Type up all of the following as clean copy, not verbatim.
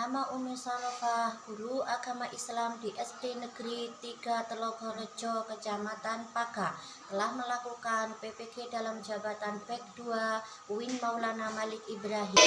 Nama Umi Sarofah, guru agama Islam di SD Negeri 3 Telogorejo, Kecamatan Paga, telah melakukan PPG dalam jabatan Bek 2 UIN Maulana Malik Ibrahim.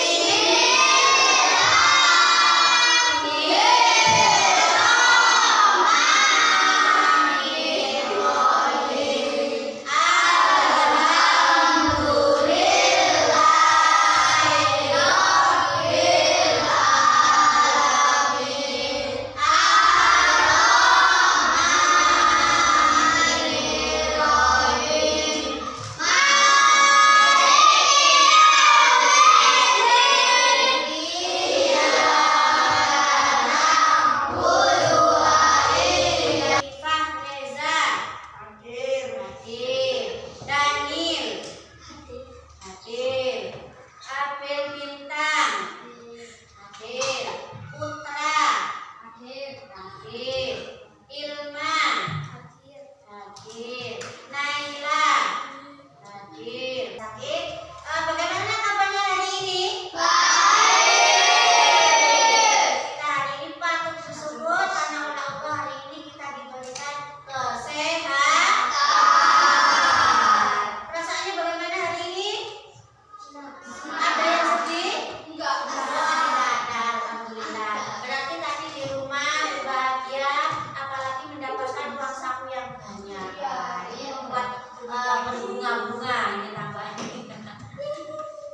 Berbunga-bunga ini tambahnya.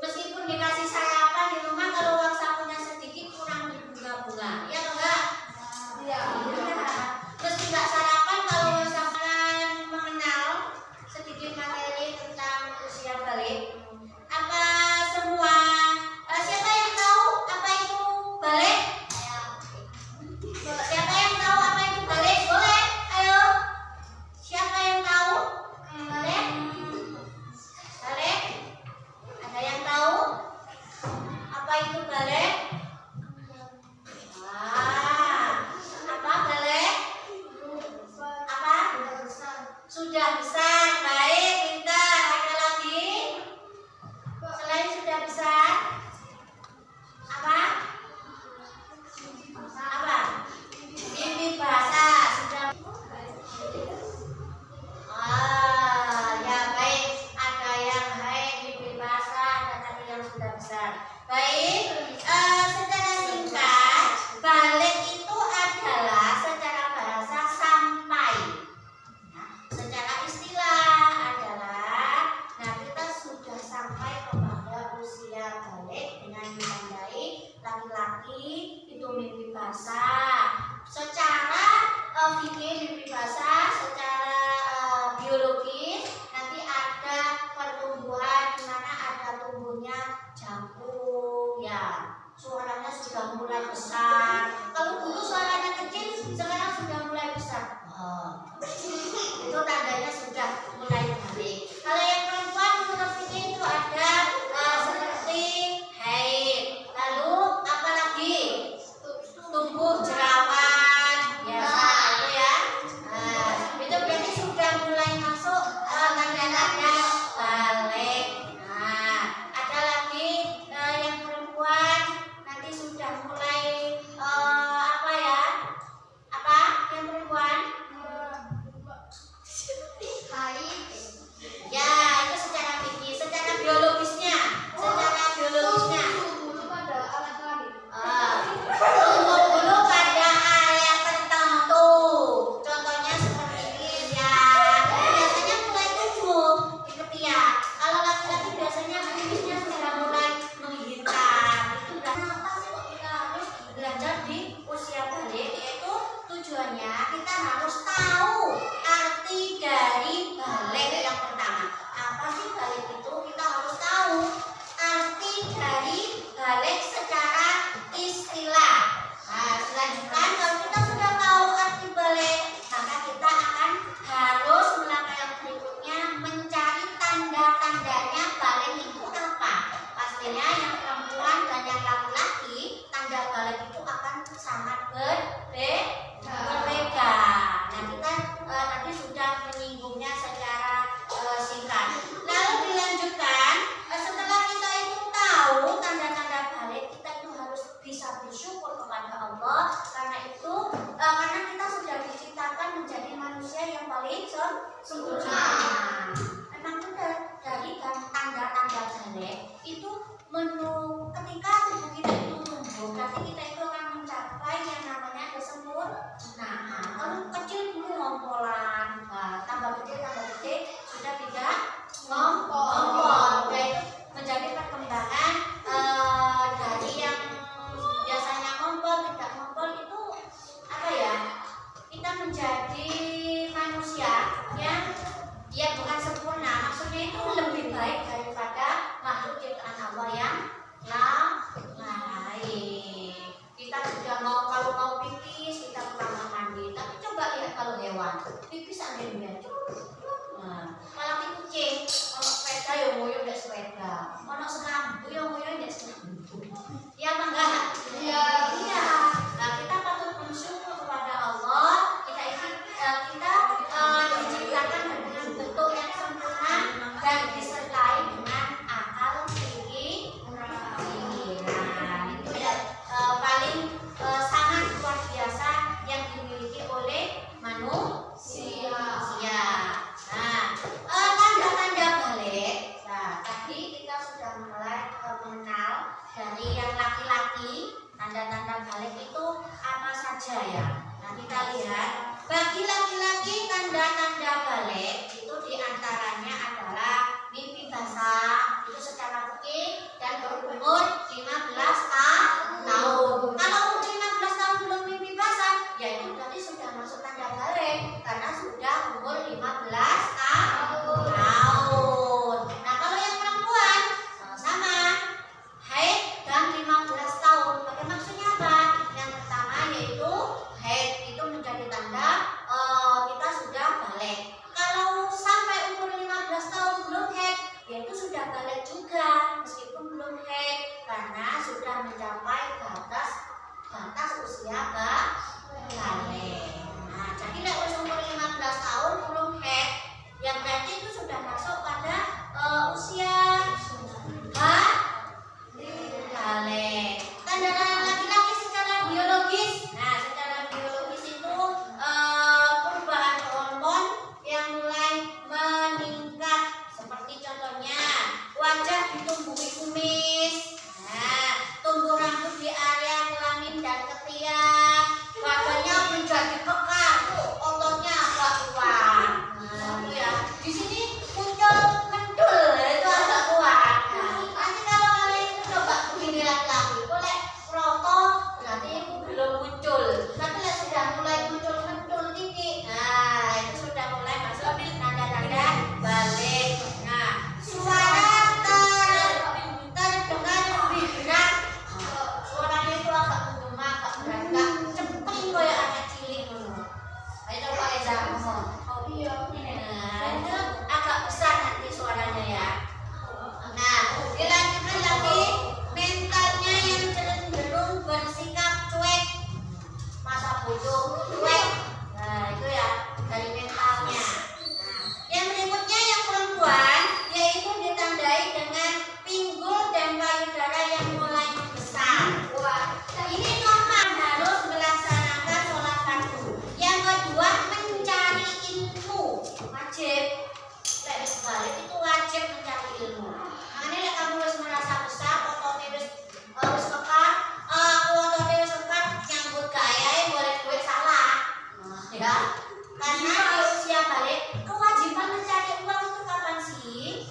Meskipun dikasih sarapan di rumah, kalau uang sakunya sedikit kurang berbunga-bunga, ya enggak? Iya. Terus tidak sarapan, kalau uang sakunya mengenal sedikit materi tentang usia balik. Apa semua? Siapa yang tahu apa itu balik? Siapa yang tahu apa itu balik? Boleh? Ayo. Siapa yang tahu? Balik? Balik? Ada yang tahu apa itu balik? Apa balik? Apa? Sudah besar, baik, pintar. Ada lagi? Selain sudah besar? Apa? Apa? Mimpi basah. Sudah. Ya baik. Ada yang haid, mimpi basah, dan ada yang sudah besar. Baik. Secara singkat, balik itu adalah secara bahasa sampai. Secara istilah adalah, kita sudah sampai kepada usia balik dengan ditandai laki-laki itu mimpi basah. Secara fikih mimpi basah, secara biologis nanti ada pertumbuhan di mana ada tumbuhnya jangkung, ya. Suaranya sudah mulai besar. Kalau dulu suaranya kecil, sekarang sudah mulai besar. Itu tandanya sudah mulai balik. Kalau yang perempuan menurut fikih itu ada seperti haid. Lalu apa lagi? Tumbuh Ya enggak? Iya. Iya. Nah, kita patut bersyukur kepada Allah. Kita diciptakan dengan bentuk yang sempurna dan disertai dengan akal pikiran. Itu yang paling sangat luar biasa yang dimiliki oleh manusia. Nah, tanda-tanda balik. Nah, tadi kita sudah mulai mengenal dari yang laki-laki, tanda-tanda balik itu apa saja ya? Nah, kita lihat bagi laki-laki tanda-tanda balik itu diantaranya adalah mimpi basah, itu secara fikih, dan berumur 15 tahun. Kalau umur 15 tahun belum mimpi basah, ya itu berarti sudah masuk tanda balik karena sudah umur 15 tahun. Nah, kalau yang perempuan sama haid dan 15 tahun. Pakai maksudnya apa? Yang pertama yaitu haid itu menjadi tanda kita sudah balik. Kalau sampai umur 15 tahun belum haid, yaitu sudah balik juga meskipun belum haid karena sudah mencapai batas usia balik. Nah, jadi kalau umur 15 tahun belum haid, yang berarti itu sudah masuk pada usia balik. Tanda laki-laki secara biologis. Nah, secara biologis itu perubahan hormon yang mulai meningkat. Seperti contohnya wajah ditumbuhi kumis. Nah, tumbuh rambut di area kelamin dan ketiak. Badannya menjadi pekar, ototnya kuat-kuat. Nah, itu ya. Di sini muncul mendul, itu agak kuat. Nah, nanti kalau kalian coba begini laki-laki, boleh roto, berarti itu belum muncul. Tapi sudah mulai muncul mendul titik. Nah, itu sudah mulai masuk tanda-tanda balik. Nah, suara terdengar lebih berat. Suaranya itu agak menggema, agak berat, cempring kayak anak cilik. Ayo Pak Eza ngomong. Oh iya. Nah, itu agak besar nanti suaranya ya. Nah, dilanjutkan lagi mentalnya yang cenderung bersikap cuek, masa bodoh, cuek. Nah, itu ya dari mentalnya. Nah, yang berikutnya yang perempuan yaitu ditandai dengan pinggul dan payudara yang mulai membesar. Wah, ini normal, harus melaksanakan sholat fardu. Yang kedua mencari ilmu, wajib. Lek balik itu wajib mencari ilmu. Makanya lek kamu harus merasa besar, ototnya harus kekar, ototnya harus kekar, nyambut gaya boleh duit salah. Ya, karena di usia balik kewajiban mencari uang itu kapan sih?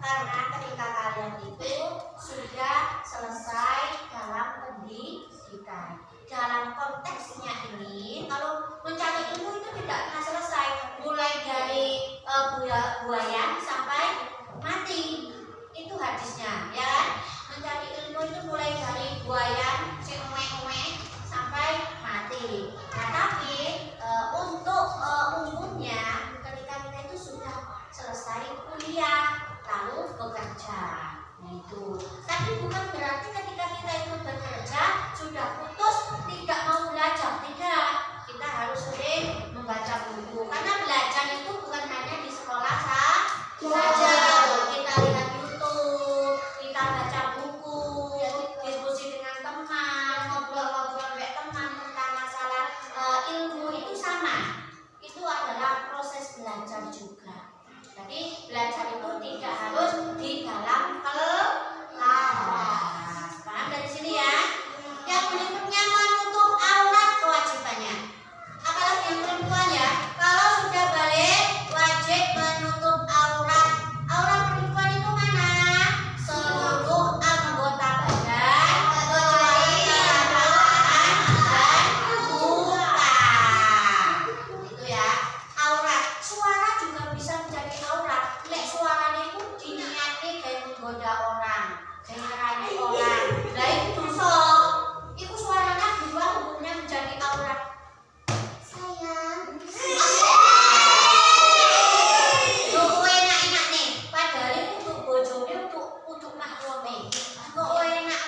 Karena ketika kalian itu sudah selesai dalam pendidikan. Dalam konteksnya ini, kalau mencari ilmu itu tidak pernah selesai, mulai dari buayan sampai mati. Itu hadisnya, ya kan? Mencari ilmu itu mulai dari buayan, sampai mati. Nah, tapi untuk umumnya ketika kita itu sudah selesai kuliah lalu bekerja, nah itu. Tapi bukan berarti ketika kita itu bekerja sudah putus tidak mau belajar, tidak. Kita harus sering membaca buku karena belajar itu bukan hanya di sekolah saja. Kita lihat YouTube, kita baca buku, diskusi dengan teman, ngobrol-ngobrol dengan teman tentang masalah ilmu itu sama. Itu adalah proses belajar juga. Jadi belajar itu tidak harus di dalam kelas. Paham dari sini ya? Yang berikutnya menutup aurat kewajibannya. Apalagi yang perempuan ya. Kalau sudah balik wajib menutup aurat. Aurat perempuan itu mana? Seluruh anggota badan kecuali tangan dan muka. Itu ya. Aurat. Suara juga bisa menjadi aurat. Lek suaranya itu diniati kayak menggoda orang, kayak ngerayu orang. Lah itu dosa. Itu suaranya berubah hukumnya menjadi aurat. Sayang. Kok enak-enak nih. Padahal itu untuk bojone untuk maklumi. Kok enak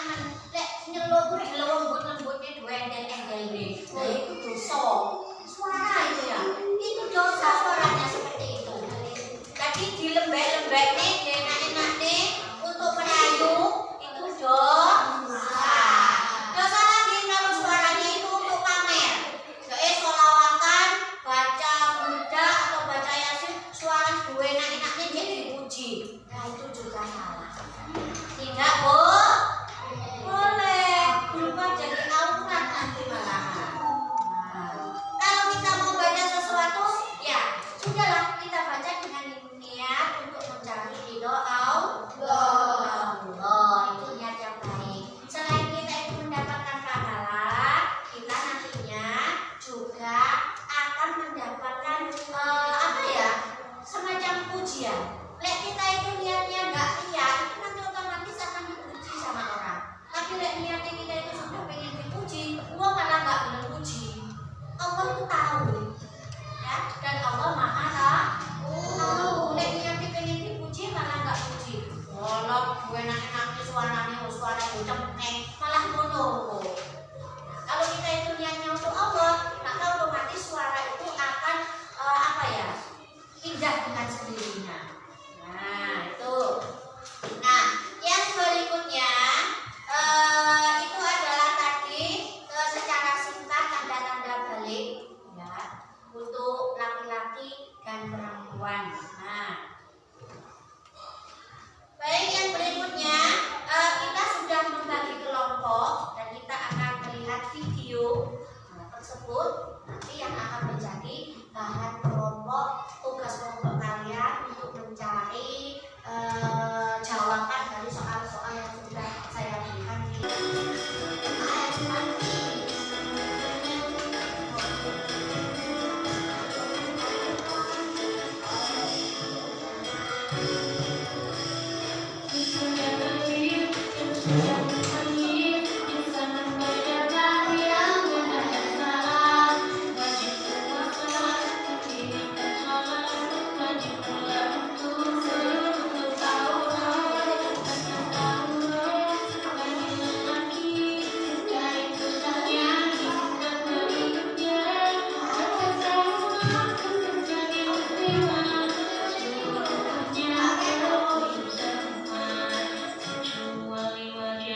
gue enak-enaknya suaranya suara cempreng malah ngono. Nah, kalau kita itu niatnya untuk Allah, maka otomatis suara itu akan apa ya, indah dengan sendirinya. Nah itu. Nah yang berikutnya itu adalah tadi secara singkat tanda-tanda balik ya untuk laki-laki dan perempuan. Nah baik, yang berikutnya kita sudah membagi kelompok dan kita akan melihat video tersebut nanti yang akan menjadi bahan kelompok, tugas kelompok kalian untuk mencari jawaban dari soal-soal yang sudah saya berikan di Wali wajah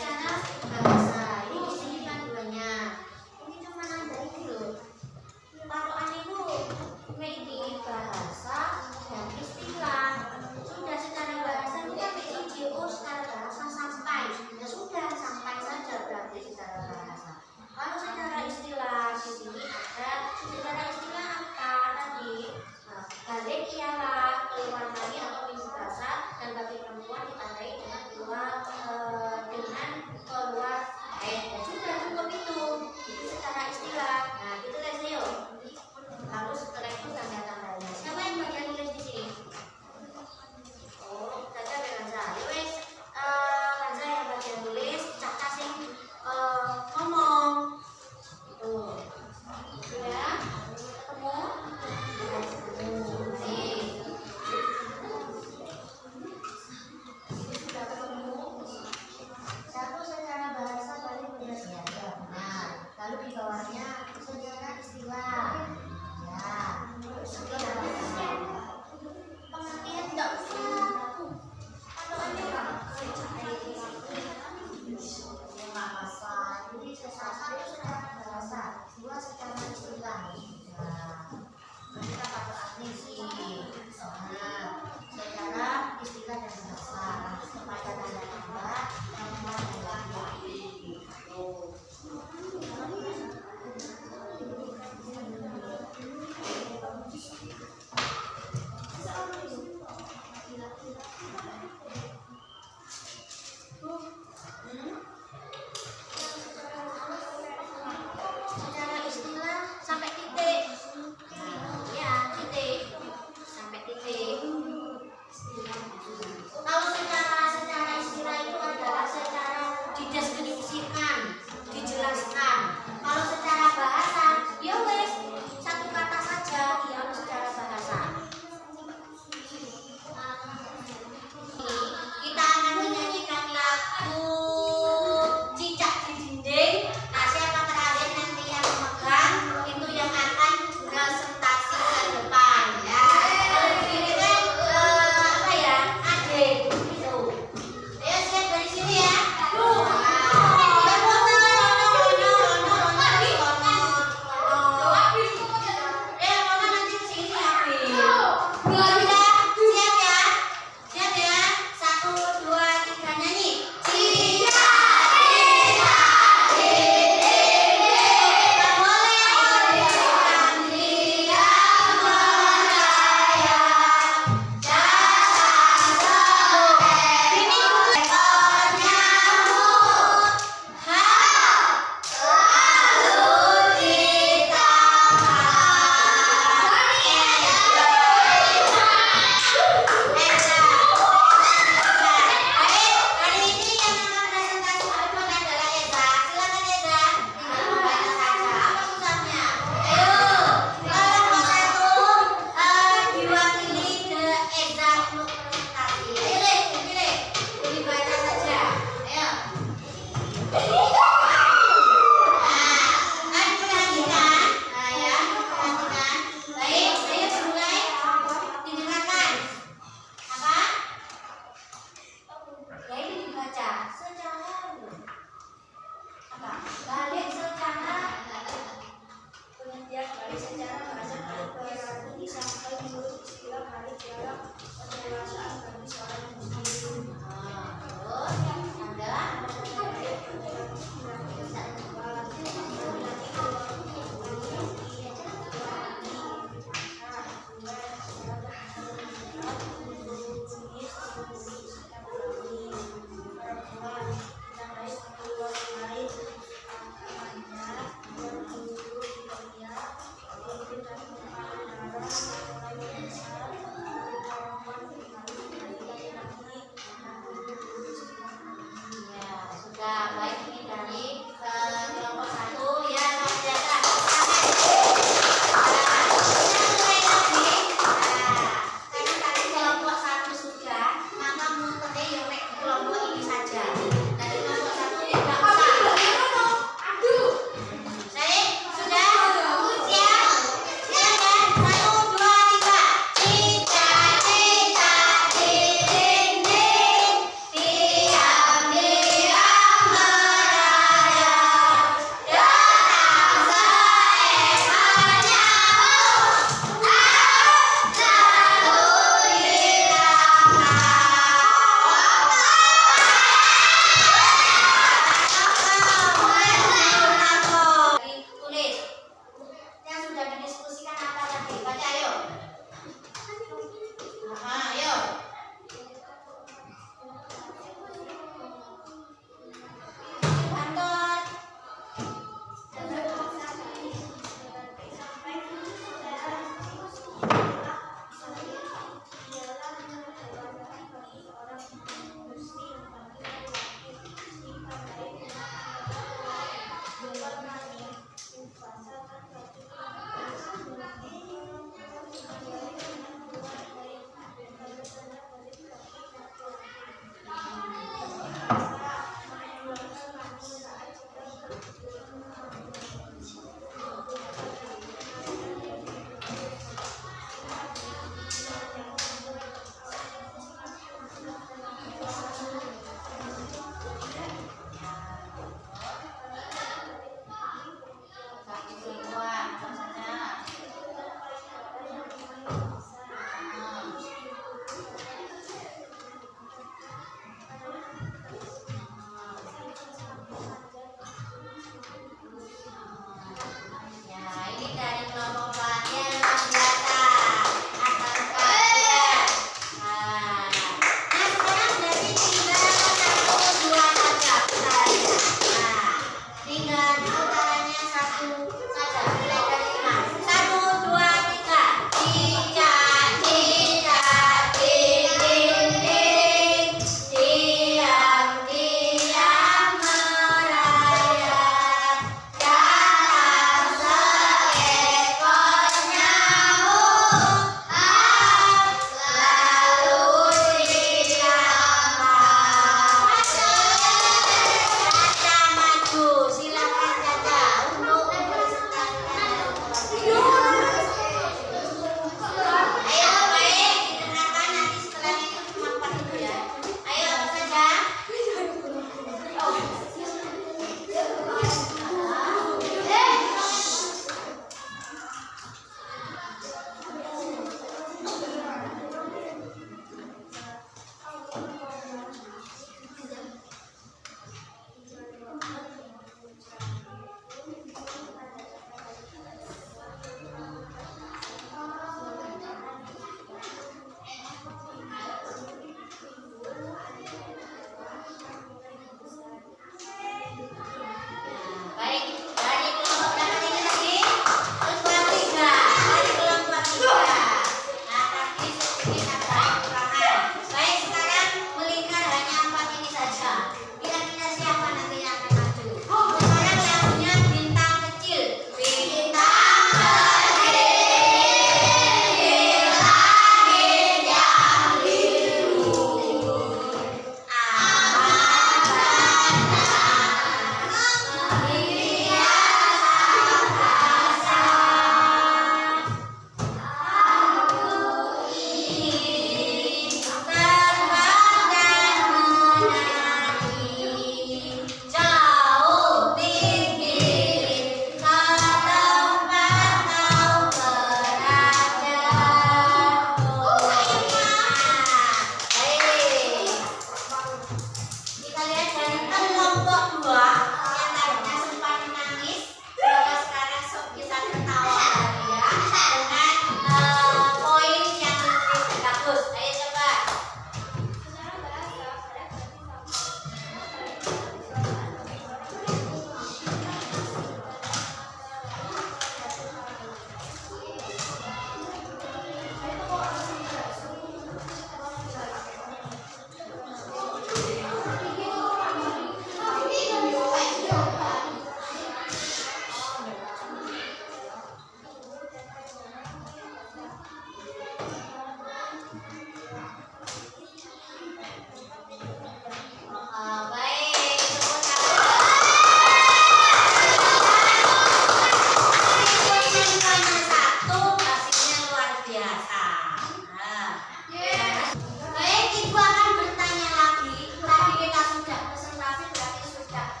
Ya,